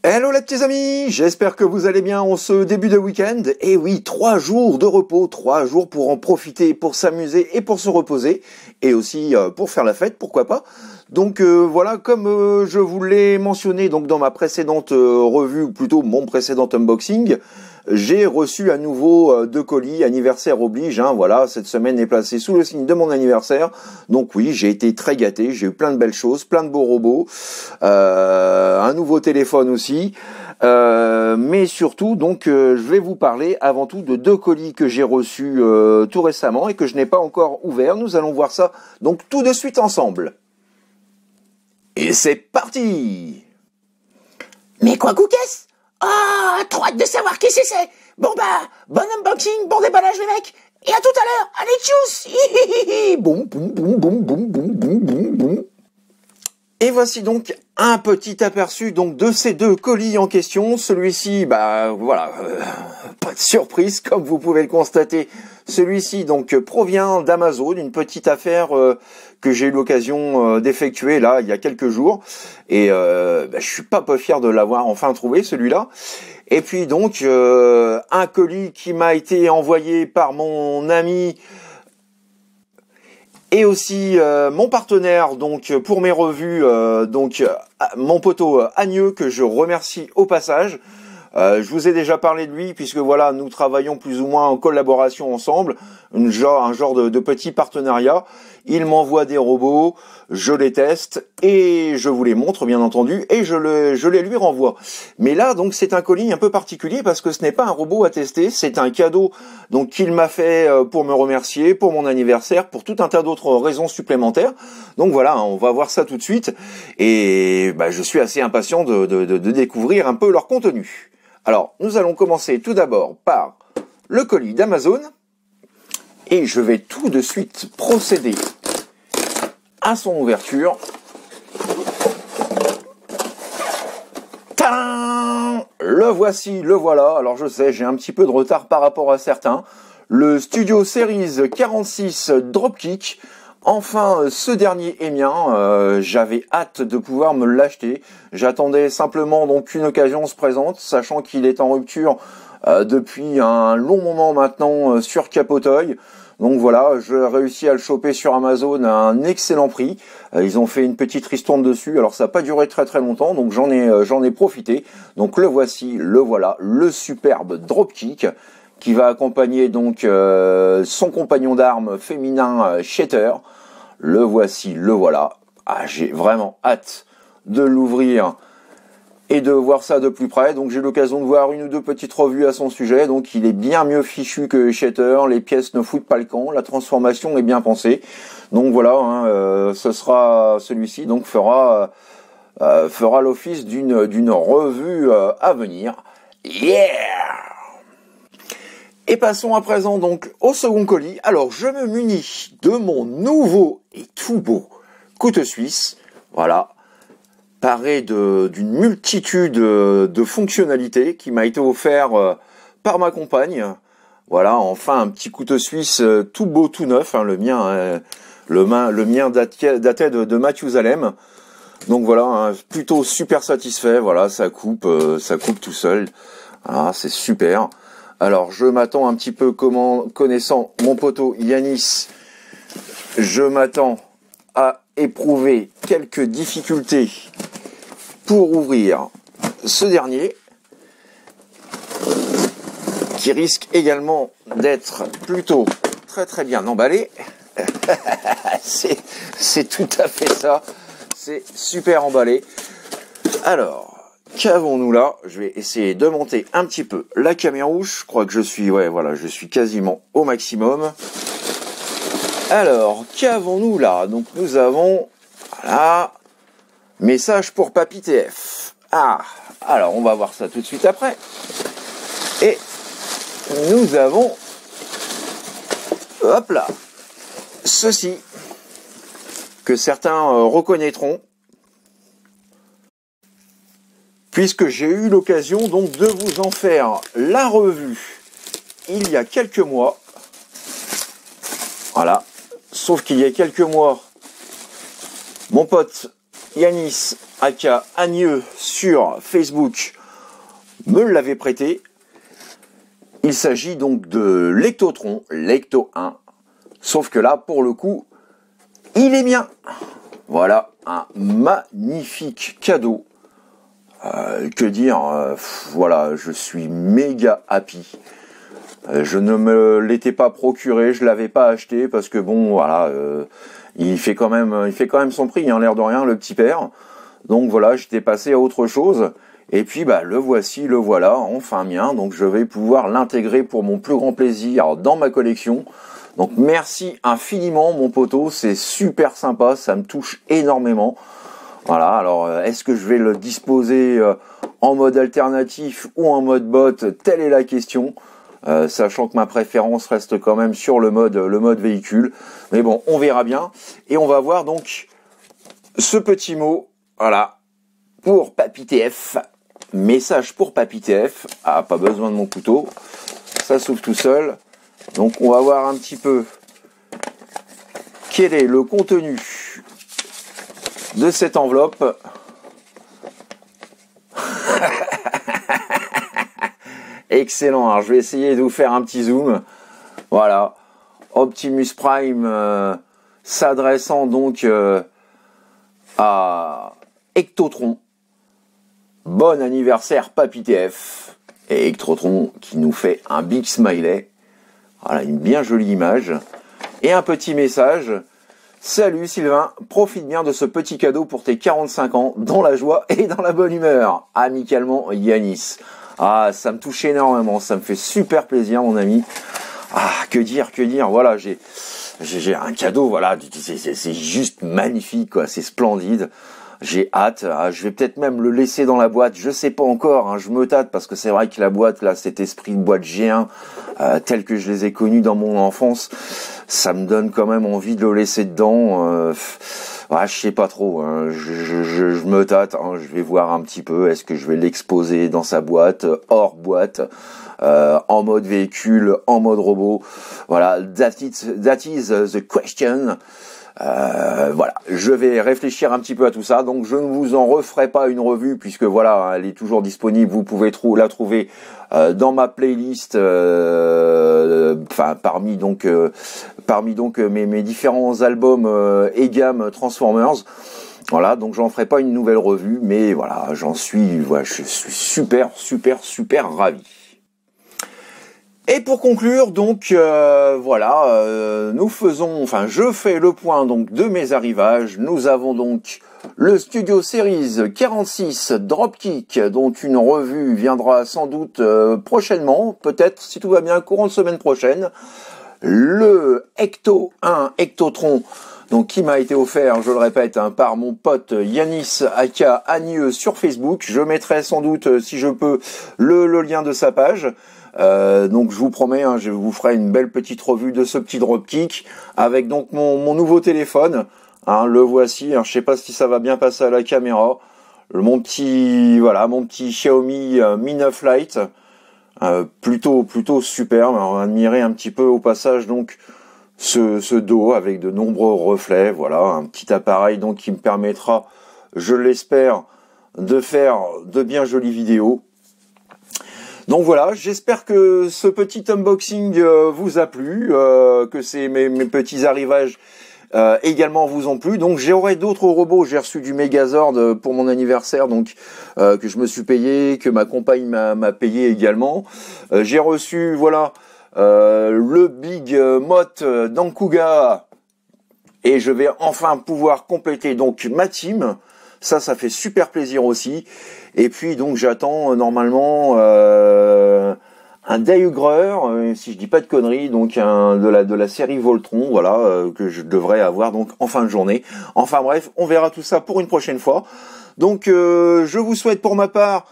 Hello les petits amis, j'espère que vous allez bien en ce début de week-end. Et oui, 3 jours de repos, 3 jours pour en profiter, pour s'amuser et pour se reposer. Et aussi pour faire la fête, pourquoi pas. Donc voilà, comme je vous l'ai mentionné donc dans ma précédente revue, ou plutôt mon précédent unboxing, j'ai reçu à nouveau 2 colis, anniversaire oblige, hein, voilà, cette semaine est placée sous le signe de mon anniversaire. Donc oui, j'ai été très gâté, j'ai eu plein de belles choses, plein de beaux robots, un nouveau téléphone aussi. Mais surtout, donc, je vais vous parler avant tout de 2 colis que j'ai reçus tout récemment et que je n'ai pas encore ouverts. Nous allons voir ça donc tout de suite ensemble. Et c'est parti! Mais quoi, qu'est-ce? Ah, trop hâte de savoir qui c'est. Bon bon unboxing, bon déballage les mecs. Et à tout à l'heure. Allez, tchuss. Boum, boum, boum, boum, boum, boum, boum, boum, boum. Et voici donc un petit aperçu donc de ces 2 colis en question. Celui-ci, voilà, pas de surprise comme vous pouvez le constater. Celui-ci donc provient d'Amazon, une petite affaire que j'ai eu l'occasion d'effectuer là il y a quelques jours. Et je suis pas peu fier de l'avoir enfin trouvé celui-là. Et puis donc un colis qui m'a été envoyé par mon ami et aussi mon partenaire donc pour mes revues, mon poteau Agneux, que je remercie au passage. Je vous ai déjà parlé de lui puisque voilà, nous travaillons plus ou moins en collaboration ensemble, un genre de petit partenariat. Il m'envoie des robots, je les teste et je vous les montre bien entendu et je les lui renvoie. Mais là donc c'est un colis un peu particulier parce que ce n'est pas un robot à tester, c'est un cadeau donc qu'il m'a fait pour me remercier, pour mon anniversaire, pour tout un tas d'autres raisons supplémentaires. Donc voilà, on va voir ça tout de suite et je suis assez impatient de découvrir un peu leur contenu. Alors, nous allons commencer tout d'abord par le colis d'Amazon et je vais tout de suite procéder à son ouverture. Tadam! Le voici, le voilà. Alors je sais, j'ai un petit peu de retard par rapport à certains. Le Studio Series 46 Dropkick. Enfin, ce dernier est mien, j'avais hâte de pouvoir me l'acheter. J'attendais simplement donc qu'une occasion se présente, sachant qu'il est en rupture depuis un long moment maintenant sur Capotoy. Donc voilà, je réussis à le choper sur Amazon à un excellent prix. Ils ont fait une petite ristourne dessus, alors ça n'a pas duré très très longtemps, donc j'en ai profité. Donc le voici, le voilà, le superbe Dropkick, qui va accompagner donc son compagnon d'armes féminin Shatter. Le voici, le voilà. Ah, j'ai vraiment hâte de l'ouvrir et de voir ça de plus près. Donc j'ai l'occasion de voir une ou 2 petites revues à son sujet. Donc il est bien mieux fichu que Shatter. Les pièces ne foutent pas le camp. La transformation est bien pensée. Donc voilà, ce sera celui-ci. Donc fera l'office d'une revue à venir. Yeah! Et passons à présent donc au second colis. Alors je me munis de mon nouveau et tout beau couteau suisse. Voilà, paré d'une multitude de fonctionnalités qui m'a été offert par ma compagne. Voilà, enfin un petit couteau suisse tout beau, tout neuf. Hein, le mien datait de Mathusalem. Donc voilà, plutôt super satisfait. Voilà, ça coupe tout seul. Ah, c'est super. Alors, je m'attends un petit peu, connaissant mon poteau Yanis, je m'attends à éprouver quelques difficultés pour ouvrir ce dernier, qui risque également d'être plutôt très très bien emballé. C'est tout à fait ça, c'est super emballé. Alors, qu'avons-nous là? Je vais essayer de monter un petit peu la caméra rouge. Je crois que je suis quasiment au maximum. Alors, qu'avons-nous là? Donc nous avons, voilà, message pour Papy TF. Ah, alors on va voir ça tout de suite après. Et nous avons, hop là, ceci, que certains reconnaîtront, puisque j'ai eu l'occasion donc de vous en faire la revue il y a quelques mois. Voilà. Sauf qu'il y a quelques mois, mon pote Yanis aka Agneux sur Facebook me l'avait prêté. Il s'agit donc de l'Ectotron, l'Ecto 1. Sauf que là, pour le coup, il est bien. Voilà, un magnifique cadeau. Que dire, voilà, je suis méga happy. Je ne me l'étais pas procuré, je l'avais pas acheté parce que bon, voilà, il fait quand même son prix, hein, l'air de rien, le petit père. Donc voilà, j'étais passé à autre chose. Et puis bah le voici, le voilà, enfin mien. Donc je vais pouvoir l'intégrer pour mon plus grand plaisir dans ma collection. Donc merci infiniment mon poteau, c'est super sympa, ça me touche énormément. Voilà, alors est-ce que je vais le disposer en mode alternatif ou en mode bot? Telle est la question. Sachant que ma préférence reste quand même sur le mode véhicule. Mais bon, on verra bien. Et on va voir donc ce petit mot, voilà, pour Papy TF. Message pour Papy TF. Ah, pas besoin de mon couteau. Ça s'ouvre tout seul. Donc on va voir un petit peu quel est le contenu de cette enveloppe. Excellent, alors je vais essayer de vous faire un petit zoom. Voilà, Optimus Prime s'adressant donc à Ectotron. Bon anniversaire Papy TF. Et Ectotron qui nous fait un big smiley. Voilà, une bien jolie image. Et un petit message. Salut Sylvain, profite bien de ce petit cadeau pour tes 45 ans, dans la joie et dans la bonne humeur. Amicalement Yanis. Ah, ça me touche énormément, ça me fait super plaisir mon ami. Ah, que dire, voilà, j'ai un cadeau, voilà, c'est juste magnifique, quoi, c'est splendide. J'ai hâte, je vais peut-être même le laisser dans la boîte, je sais pas encore, hein, je me tâte parce que c'est vrai que la boîte, là, cet esprit de boîte G1, tel que je les ai connus dans mon enfance, ça me donne quand même envie de le laisser dedans. Je sais pas trop, hein. Je me tâte, hein. Je vais voir un petit peu, est-ce que je vais l'exposer dans sa boîte, hors boîte, en mode véhicule, en mode robot. Voilà, that is the question. Voilà, je vais réfléchir un petit peu à tout ça, donc je ne vous en referai pas une revue puisque voilà, elle est toujours disponible, vous pouvez la trouver dans ma playlist, parmi donc mes différents albums et gammes Transformers. Voilà, donc j'en ferai pas une nouvelle revue, mais voilà, je suis super ravi. Et pour conclure, donc je fais le point donc de mes arrivages. Nous avons donc le Studio Series 46 Dropkick, dont une revue viendra sans doute prochainement, peut-être si tout va bien, courant de semaine prochaine. Le Ecto 1 Ectotron, donc qui m'a été offert, je le répète, par mon pote Yanis aka Agneux sur Facebook. Je mettrai sans doute, si je peux, le lien de sa page. Donc je vous promets, hein, je vous ferai une belle petite revue de ce petit Dropkick avec donc mon nouveau téléphone. Hein, le voici. Hein, je sais pas si ça va bien passer à la caméra. Mon petit Xiaomi Mi 9 Lite. Plutôt superbe. On va admirer un petit peu au passage donc ce dos avec de nombreux reflets. Voilà, un petit appareil donc qui me permettra, je l'espère, de faire de bien jolies vidéos. Donc voilà, j'espère que ce petit unboxing vous a plu, que mes petits arrivages également vous ont plu. Donc j'aurai d'autres robots, j'ai reçu du Megazord pour mon anniversaire, donc que je me suis payé, que ma compagne m'a payé également. J'ai reçu le Big Mot d'Ankuga et je vais enfin pouvoir compléter donc ma team. Ça fait super plaisir aussi. Et puis donc j'attends normalement un Daegrer, si je dis pas de conneries, donc de la série Voltron, voilà, que je devrais avoir donc en fin de journée. Enfin bref, on verra tout ça pour une prochaine fois. Donc je vous souhaite pour ma part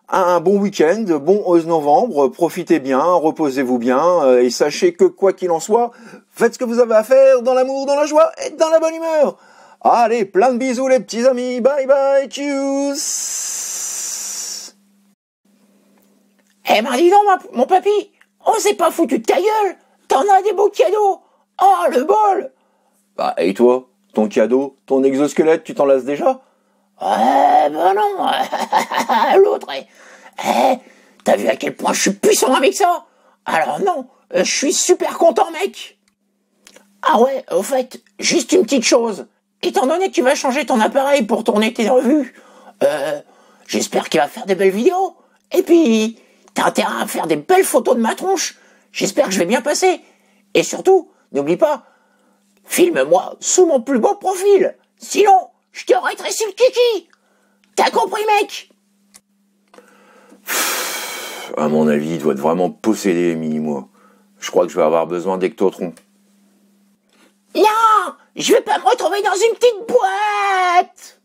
un bon week-end, bon 11 novembre, profitez bien, reposez-vous bien, et sachez que quoi qu'il en soit, faites ce que vous avez à faire dans l'amour, dans la joie et dans la bonne humeur. Allez, plein de bisous les petits amis, bye bye, tchuss. Eh ben dis donc, mon papy, on s'est pas foutu de ta gueule. T'en as des beaux cadeaux. Oh, le bol. Bah, et toi, ton cadeau, ton exosquelette, tu t'en lasses déjà? Ben non. L'autre, t'as vu à quel point je suis puissant avec ça? Alors non, je suis super content, mec. Ah ouais, au fait, juste une petite chose. Étant donné que tu vas changer ton appareil pour tourner tes revues, j'espère qu'il va faire des belles vidéos. Et puis, t'as intérêt à faire des belles photos de ma tronche. J'espère que je vais bien passer. Et surtout, n'oublie pas, filme-moi sous mon plus beau profil. Sinon, je te rétrécis le kiki. T'as compris, mec? À mon avis, il doit être vraiment possédé, Minimo. Je crois que je vais avoir besoin d'Ectotron. Non, je vais pas me retrouver dans une petite boîte.